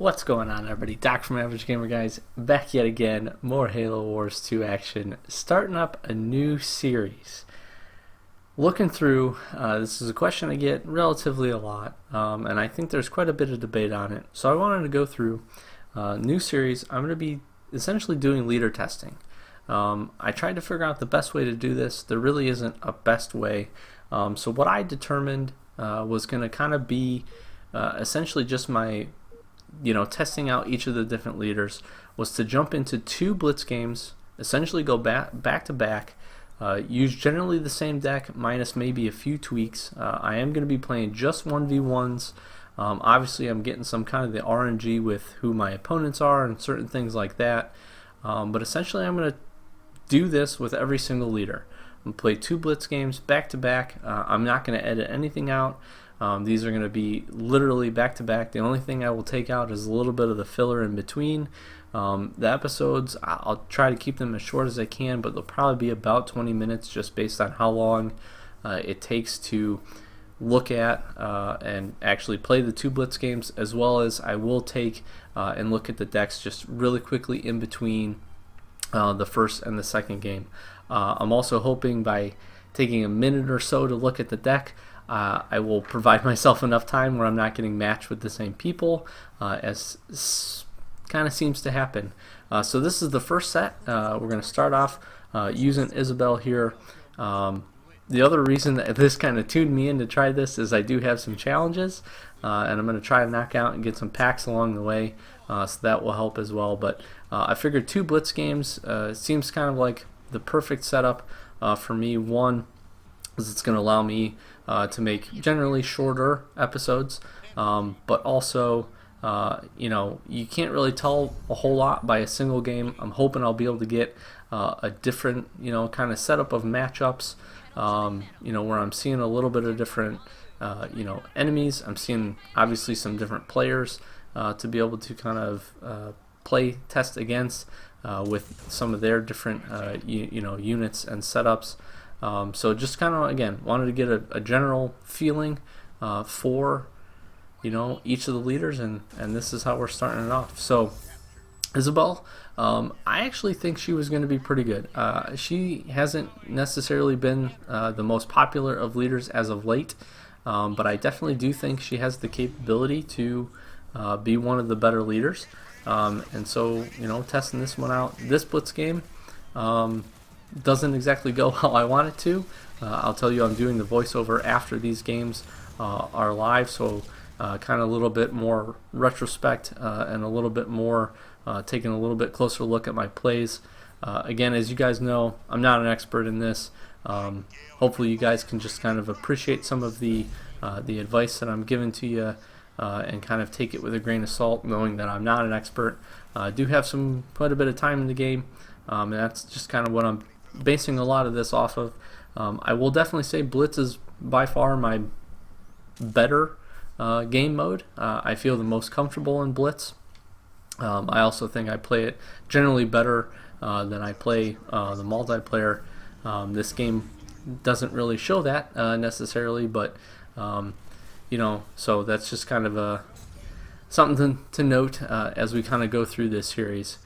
What's going on, everybody? Doc from Average Gamer Guys, back yet again. More Halo Wars 2 action, starting up a new series. Looking through, this is a question I get relatively a lot, and I think there's quite a bit of debate on it. So I wanted to go through a new series. I'm going to be essentially doing leader testing. I tried to figure out the best way to do this. There really isn't a best way. So what I determined was going to kind of be essentially just my testing out each of the different leaders, was to jump into 2 blitz games, essentially go back to back, use generally the same deck minus maybe a few tweaks. I am going to be playing just 1v1s. Obviously I'm getting some kind of the RNG with who my opponents are and certain things like that, but essentially I'm going to do this with every single leader. I'm going to play 2 blitz games back to back. I'm not going to edit anything out. These are going to be literally back to back. The only thing I will take out is a little bit of the filler in between. The episodes, I'll try to keep them as short as I can, but they'll probably be about 20 minutes just based on how long it takes to look at and actually play the 2 blitz games, as well as I will take and look at the decks just really quickly in between the first and the second game. I'm also hoping by taking a minute or so to look at the deck, I will provide myself enough time where I'm not getting matched with the same people, as kind of seems to happen. So this is the first set. We're going to start off using Isabel here. The other reason that this kind of tuned me in to try this is I do have some challenges, and I'm going to try to knock out and get some packs along the way, so that will help as well. But I figured 2 blitz games seems kind of like the perfect setup for me. One, it's going to allow me to make generally shorter episodes, but also you can't really tell a whole lot by a single game. I'm hoping I'll be able to get a different kind of setup of matchups, where I'm seeing a little bit of different enemies. I'm seeing obviously some different players to be able to kind of play test against with some of their different units and setups. So just kind of, again, wanted to get a general feeling for each of the leaders, and this is how we're starting it off. So Isabel, I actually think she was going to be pretty good. She hasn't necessarily been the most popular of leaders as of late, but I definitely do think she has the capability to be one of the better leaders. And so testing this one out, this blitz game doesn't exactly go how I want it to. I'll tell you, I'm doing the voiceover after these games are live, so kind of a little bit more retrospect and a little bit more taking a little bit closer look at my plays. Again, as you guys know, I'm not an expert in this. Hopefully you guys can just kind of appreciate some of the advice that I'm giving to you and kind of take it with a grain of salt, knowing that I'm not an expert. I do have quite a bit of time in the game, and that's just kind of what I'm basing a lot of this off of. I will definitely say Blitz is by far my better game mode. I feel the most comfortable in Blitz. I also think I play it generally better than I play the multiplayer. This game doesn't really show that necessarily, but so that's just kind of something to note as we kind of go through this series.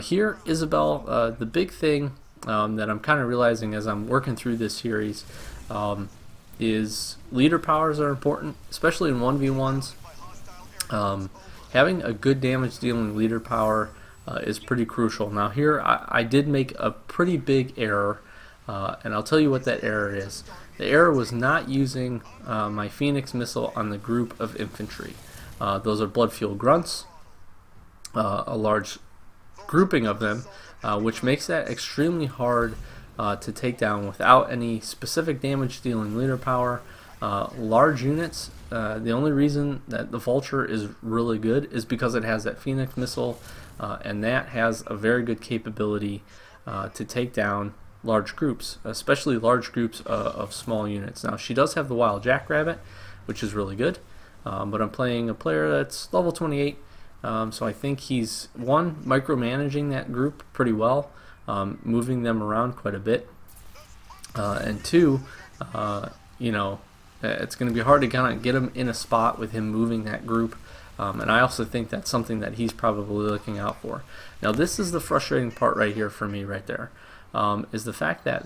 Here, Isabel, the big thing that I'm kind of realizing as I'm working through this series is leader powers are important, especially in 1v1s. Having a good damage dealing leader power is pretty crucial. Now here I did make a pretty big error, and I'll tell you what that error is. The error was not using my Phoenix missile on the group of infantry. Those are blood fuel grunts, a large grouping of them, which makes that extremely hard to take down without any specific damage dealing leader power. Large units, the only reason that the Vulture is really good is because it has that Phoenix missile, and that has a very good capability to take down large groups, especially large groups of small units. Now she does have the Wild Jackrabbit, which is really good, but I'm playing a player that's level 28, so I think he's, one, micromanaging that group pretty well, moving them around quite a bit, and two, it's going to be hard to kind of get him in a spot with him moving that group And I also think that's something that he's probably looking out for. Now, this is the frustrating part right here for me right there, is the fact that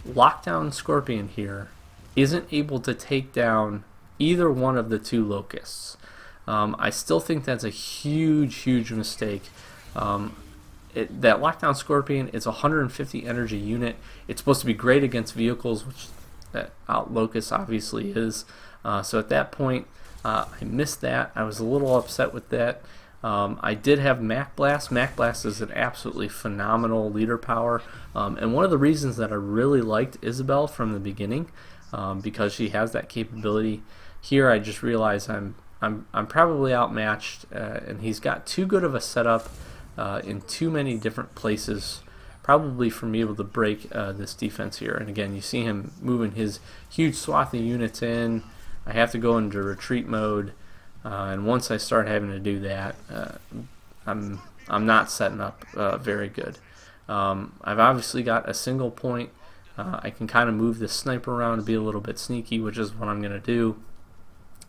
Lockdown Scorpion here isn't able to take down either one of the two locusts. I still think that's a huge mistake. That Lockdown Scorpion is a 150 energy unit. It's supposed to be great against vehicles, which that Locust obviously is. So at that point, I missed that. I was a little upset with that. I did have Mac Blast. Mac Blast is an absolutely phenomenal leader power, and one of the reasons that I really liked Isabel from the beginning, because she has that capability. Here, I just realized I'm probably outmatched, and he's got too good of a setup in too many different places, probably for me able to break this defense here. And again, you see him moving his huge swath of units in. I have to go into retreat mode, and once I start having to do that, I'm not setting up very good. I've obviously got a single point. I can kind of move this sniper around and be a little bit sneaky, which is what I'm going to do.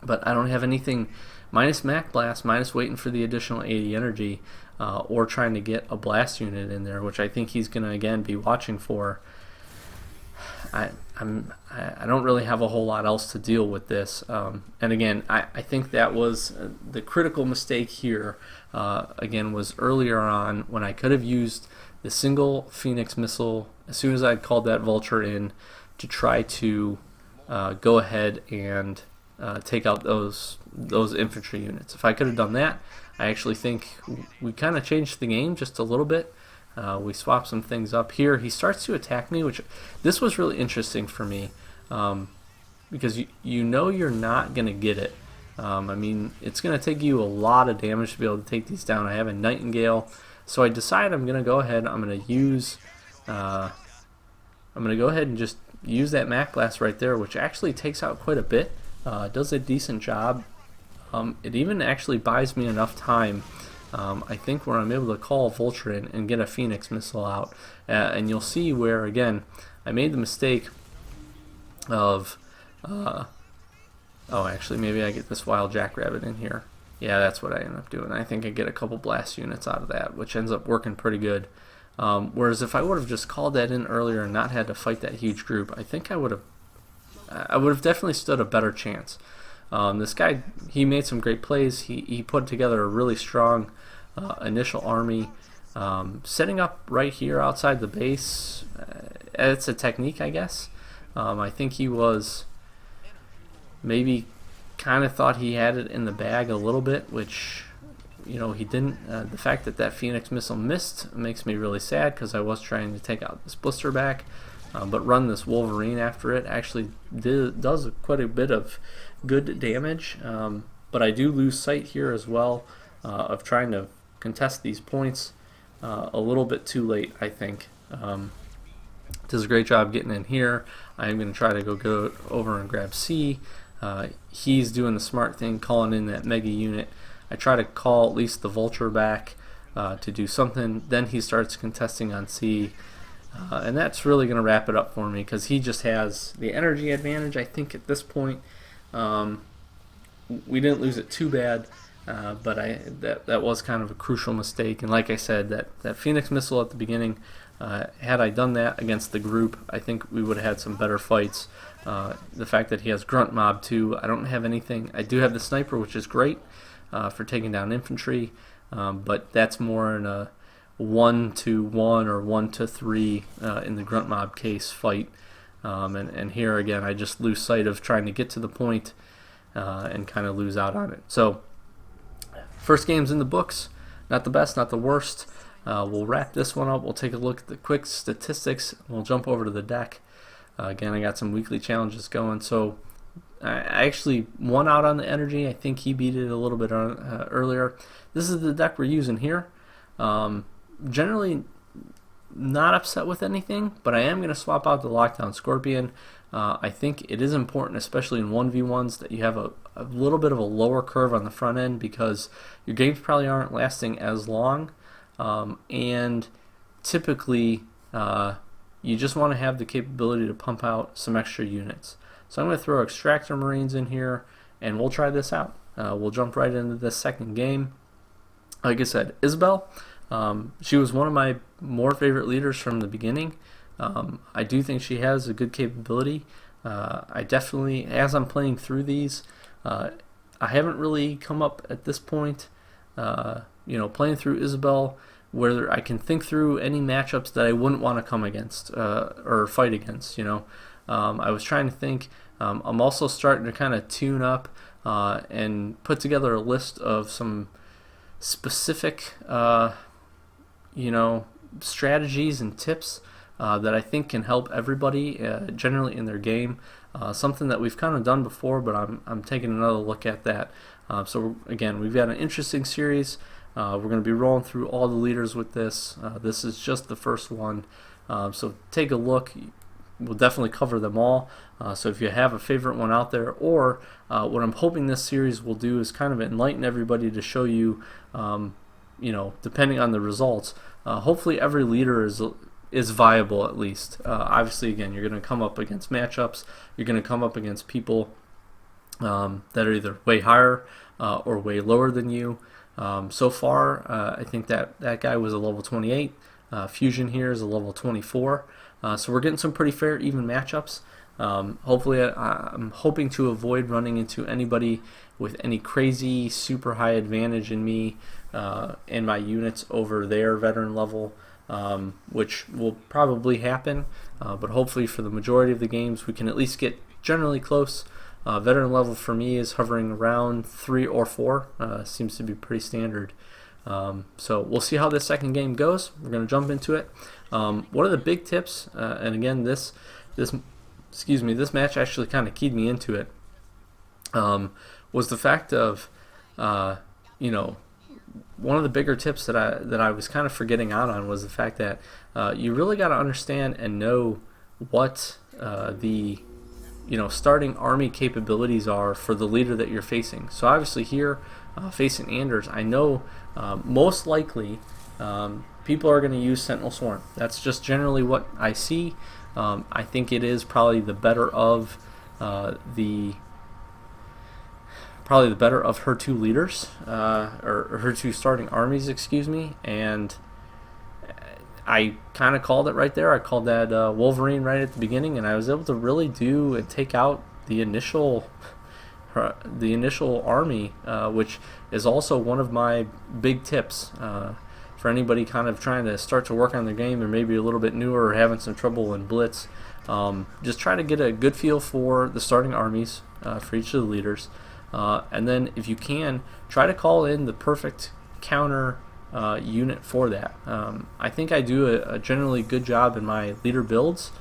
But I don't have anything minus Mac Blast, minus waiting for the additional 80 energy, or trying to get a blast unit in there, which I think he's going to again be watching for. I don't really have a whole lot else to deal with this. And again, I think that was the critical mistake here. Again, was earlier on when I could have used the single Phoenix missile as soon as I'd called that Vulture in to try to go ahead and take out those infantry units. If I could have done that, I actually think we kind of changed the game just a little bit. We swapped some things up here. He starts to attack me, which this was really interesting for me, because you know you're not going to get it. I mean, it's going to take you a lot of damage to be able to take these down. I have a Nightingale, so I decide I'm going to go ahead. I'm going to use. I'm going to go ahead and just use that Mac Blast right there, which actually takes out quite a bit. Does a decent job. It even actually buys me enough time, I think, where I'm able to call Vulture in and get a Phoenix missile out. And you'll see where, again, I made the mistake of... oh, actually, maybe I get this Wild Jackrabbit in here. Yeah, that's what I end up doing. I think I get a couple blast units out of that, which ends up working pretty good. Whereas if I would have just called that in earlier and not had to fight that huge group, I think I would have definitely stood a better chance. This guy, he made some great plays. He put together a really strong initial army. Setting up right here outside the base, it's a technique, I guess. I think he was maybe kind of thought he had it in the bag a little bit, which, you know, he didn't. The fact that Phoenix missile missed makes me really sad, because I was trying to take out this blister back. But run this Wolverine after it actually does quite a bit of good damage. But I do lose sight here as well of trying to contest these points a little bit too late, I think. Does a great job getting in here. I'm going to try to go over and grab C. He's doing the smart thing, calling in that mega unit. I try to call at least the Vulture back to do something. Then he starts contesting on C. And that's really going to wrap it up for me, because he just has the energy advantage. I think at this point, we didn't lose it too bad, but that was kind of a crucial mistake. And like I said, that Phoenix missile at the beginning, had I done that against the group, I think we would have had some better fights. The fact that he has Grunt Mob too, I don't have anything. I do have the Sniper, which is great for taking down infantry, but that's more in a 1-1 or 1-3 in the Grunt Mob case fight. And here again, I just lose sight of trying to get to the point and kind of lose out on it. So, first game's in the books. Not the best, not the worst. We'll wrap this one up. We'll take a look at the quick statistics. We'll jump over to the deck. Again, I got some weekly challenges going. So, I actually won out on the energy. I think he beat it a little bit earlier. This is the deck we're using here. Generally not upset with anything, but I am going to swap out the Lockdown Scorpion. I think it is important, especially in 1v1s, that you have a little bit of a lower curve on the front end, because your games probably aren't lasting as long, and typically you just want to have the capability to pump out some extra units. So I'm going to throw Extractor Marines in here, and we'll try this out. We'll jump right into this second game. Like I said, Isabel, she was one of my more favorite leaders from the beginning. I do think she has a good capability. I definitely, as I'm playing through these, I haven't really come up at this point, playing through Isabel, where I can think through any matchups that I wouldn't want to come against or fight against. I was trying to think. I'm also starting to kind of tune up and put together a list of some specific, strategies and tips that I think can help everybody generally in their game. Something that we've kind of done before, but I'm taking another look at that. So again, we've got an interesting series. We're going to be rolling through all the leaders with this. This is just the first one. So take a look. We'll definitely cover them all. So if you have a favorite one out there, or what I'm hoping this series will do is kind of enlighten everybody to show you, depending on the results, hopefully every leader is viable at least. Obviously, again, you're going to come up against matchups. You're going to come up against people that are either way higher or way lower than you. So far, I think that guy was a level 28. Fusion here is a level 24. So we're getting some pretty fair, even matchups. Hopefully, I'm hoping to avoid running into anybody with any crazy, super high advantage in me and my units over their veteran level, which will probably happen. But hopefully, for the majority of the games, we can at least get generally close. Veteran level for me is hovering around 3 or 4. Seems to be pretty standard. So we'll see how this second game goes. We're going to jump into it. One of the big tips, and again, this match actually kind of keyed me into it, was the fact of, one of the bigger tips that I was kind of forgetting out on was the fact that you really got to understand and know what the starting army capabilities are for the leader that you're facing. So obviously here, facing Anders, I know most likely people are going to use Sentinel Swarm. That's just generally what I see. I think it is probably the better of her two leaders, or her two starting armies, excuse me. And I kind of called it right there. I called that Wolverine right at the beginning, and I was able to really do and take out the initial army, which is also one of my big tips for anybody kind of trying to start to work on their game or maybe a little bit newer or having some trouble in Blitz. Just try to get a good feel for the starting armies for each of the leaders, and then if you can, try to call in the perfect counter unit for that. I think I do a generally good job in my leader builds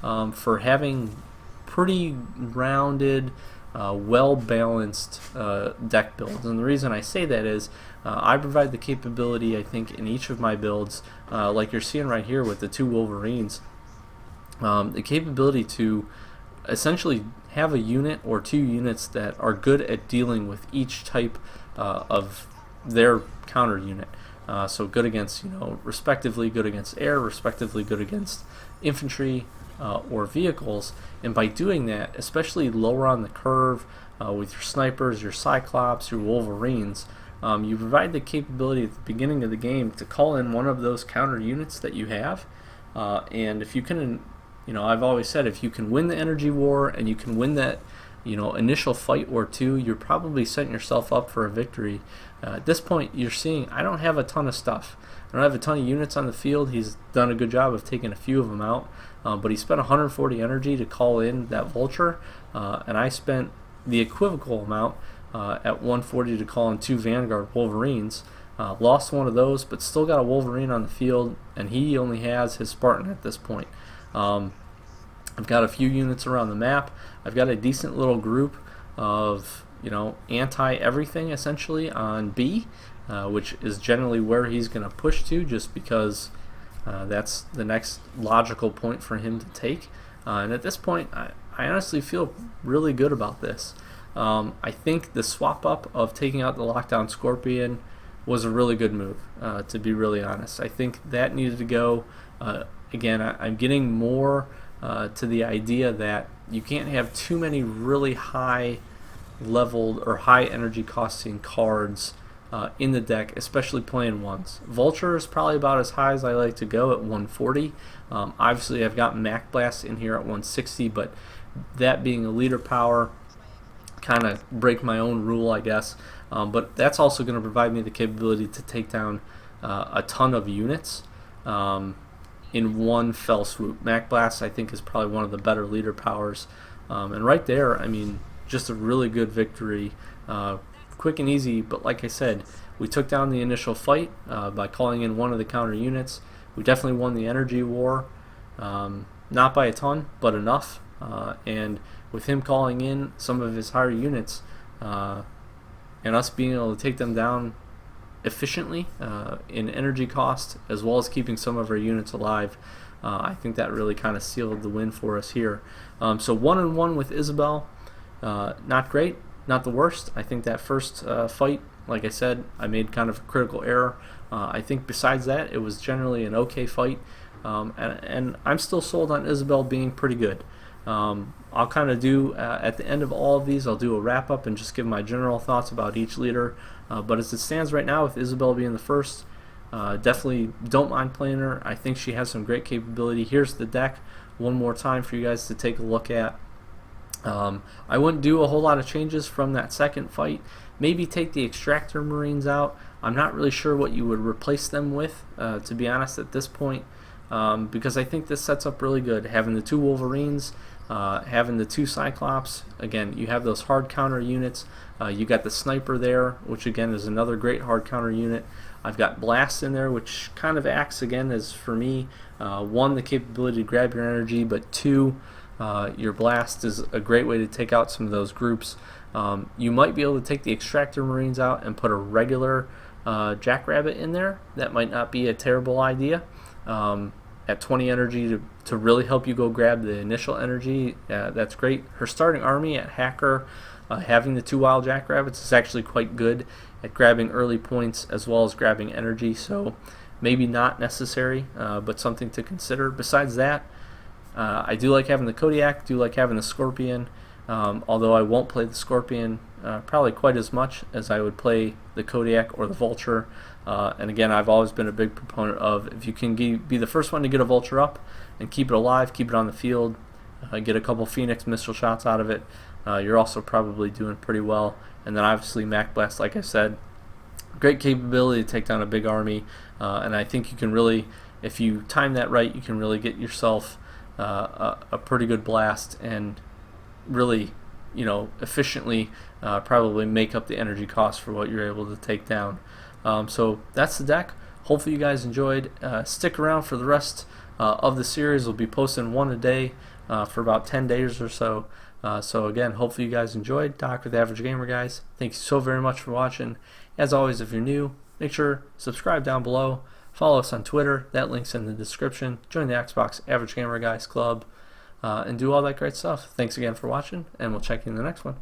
for having pretty rounded, well-balanced deck builds. And the reason I say that is I provide the capability, I think, in each of my builds, like you're seeing right here with the two Wolverines, the capability to essentially have a unit or two units that are good at dealing with each type of their counter unit. So good against, respectively good against air, respectively good against infantry or vehicles. And by doing that, especially lower on the curve with your snipers, your Cyclops, your Wolverines, you provide the capability at the beginning of the game to call in one of those counter units that you have. And if you can, I've always said, if you can win the energy war and you can win that, initial fight or two, you're probably setting yourself up for a victory. At this point, you're seeing I don't have a ton of stuff. I don't have a ton of units on the field. He's done a good job of taking a few of them out, but he spent 140 energy to call in that Vulture, and I spent the equivocal amount at 140 to call in two Vanguard Wolverines. Lost one of those, but still got a Wolverine on the field, and he only has his Spartan at this point. I've got a few units around the map. I've got a decent little group of anti-everything essentially on B, which is generally where he's going to push to, just because that's the next logical point for him to take. And at this point, I honestly feel really good about this. I think the swap up of taking out the Lockdown Scorpion was a really good move, to be really honest. I think that needed to go. Again, I'm getting more to the idea that you can't have too many really high leveled or high energy costing cards in the deck, especially playing ones. Vulture is probably about as high as I like to go at 140. Obviously, I've got Mac Blast in here at 160, but that being a leader power, kind of break my own rule, I guess. But that's also going to provide me the capability to take down a ton of units in one fell swoop. Mac Blast, I think, is probably one of the better leader powers. And right there, I mean, just a really good victory. Quick and easy, but like I said, we took down the initial fight by calling in one of the counter units. We definitely won the energy war, not by a ton, but enough. And with him calling in some of his higher units and us being able to take them down efficiently in energy cost, as well as keeping some of our units alive, I think that really kind of sealed the win for us here. So 1-1 with Isabel, not great. Not the worst. I think that first fight, like I said, I made kind of a critical error. I think besides that, it was generally an okay fight. And I'm still sold on Isabel being pretty good. I'll kind of do, at the end of all of these, I'll do a wrap-up and just give my general thoughts about each leader. But as it stands right now, with Isabel being the first, definitely don't mind playing her. I think she has some great capability. Here's the deck one more time for you guys to take a look at. I wouldn't do a whole lot of changes from that second fight. Maybe take the Extractor Marines out. I'm not really sure what you would replace them with, to be honest, at this point, because I think this sets up really good. Having the 2 Wolverines, having the 2 Cyclops. Again, you have those hard counter units. You got the Sniper there, which again is another great hard counter unit. I've got Blast in there, which kind of acts again as, for me, 1, the capability to grab your energy, but 2, your Blast is a great way to take out some of those groups. You might be able to take the Extractor Marines out and put a regular Jackrabbit in there. That might not be a terrible idea. At 20 energy to really help you go grab the initial energy, that's great. Her starting army at Hacker, having the 2 Wild Jackrabbits is actually quite good at grabbing early points as well as grabbing energy, so maybe not necessary, but something to consider. Besides that, I do like having the Kodiak, do like having the Scorpion, although I won't play the Scorpion probably quite as much as I would play the Kodiak or the Vulture. And again, I've always been a big proponent of, if you can be the first one to get a Vulture up and keep it alive, keep it on the field, get a couple Phoenix missile shots out of it, you're also probably doing pretty well. And then obviously Mac Blast, like I said, great capability to take down a big army, and I think you can really, if you time that right, you can really get yourself a pretty good blast and really, efficiently probably make up the energy cost for what you're able to take down. So that's the deck. Hopefully you guys enjoyed. Stick around for the rest of the series. We'll be posting 1 a day for about 10 days or so. So again, hopefully you guys enjoyed. Doc with the Average Gamer, guys. Thank you so very much for watching. As always, if you're new, make sure subscribe down below. Follow us on Twitter. That link's in the description. Join the Xbox Average Gamer Guys Club. And do all that great stuff. Thanks again for watching, and we'll check you in the next one.